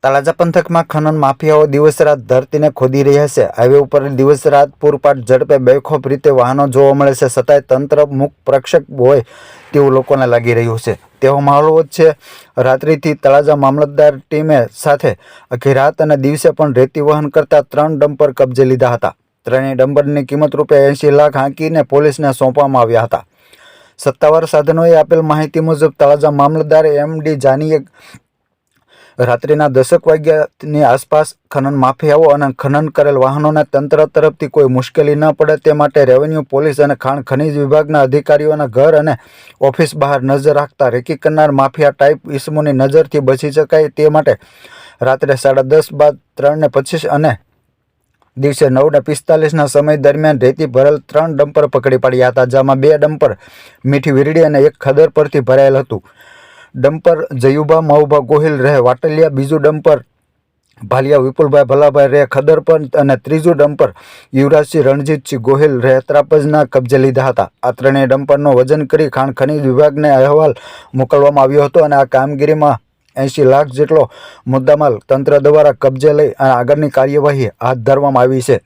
તળાજા પંથકમાં ખનન માફિયાઓ દિવસ રાત ધરતીને ખોદી રહ્યા છે। હાઈવે ઉપર દિવસ રાત પૂરપાટ ઝડપે બેખોફ રીતે વાહનો જોવા મળે છે, છતાંય તંત્ર મુખ પ્રક્ષેપ હોય તેવું લોકોને લાગી રહ્યું છે। તેવો માહોલ વચ્ચે રાત્રિથી તળાજા મામલતદાર ટીમે સાથે આખી રાત અને દિવસે પણ રેતી વહન કરતા 3 ડમ્પર કબજે લીધા હતા। ત્રણેય ડમ્પરની કિંમત ₹80 લાખ આંકીને પોલીસને સોંપવામાં આવ્યા હતા। સત્તાવાર સાધનોએ આપેલ માહિતી મુજબ તળાજા મામલતદાર MD જાનીએ રાત્રિના 10 વાગ્યાની આસપાસ ખનન માફિયાઓ અને ખનન કરેલ વાહનોને તંત્ર તરફથી કોઈ મુશ્કેલી ન પડે તે માટે રેવન્યુ, પોલીસ અને ખાણ ખનીજ વિભાગના અધિકારીઓના ઘર અને ઓફિસ બહાર નજર રાખતા રેકી કરનાર માફિયા ટાઈપ ઇસમોની નજરથી બચી શકાય તે માટે રાત્રે 10:30 બાદ 3:25 અને દિવસે 9:45ના સમય દરમિયાન રેતી ભરેલ 3 ડમ્પર પકડી પાડ્યા હતા, જેમાં 2 ડમ્પર મીઠી વીરડી અને 1 ખદર પરથી ભરાયેલ હતું। ડમ્પર જયુભા મહુભા ગોહિલ રહે વાટલિયા, બીજું ડમ્પર ભાલિયા વિપુલભાઈ ભલાભાઈ રહે ખદર પર અને ત્રીજું ડમ્પર યુવરાજસિંહ રણજીતસિંહ ગોહિલ રહે ત્રાપજના કબજે લીધા હતા। આ ત્રણેય ડમ્પરનો વજન કરી ખાણ ખનીજ વિભાગને અહેવાલ મોકલવામાં આવ્યો હતો અને આ કામગીરીમાં 80 લાખ જેટલો મુદ્દામાલ તંત્ર દ્વારા કબજે લઈ અને આગળની કાર્યવાહી હાથ ધરવામાં આવી છે।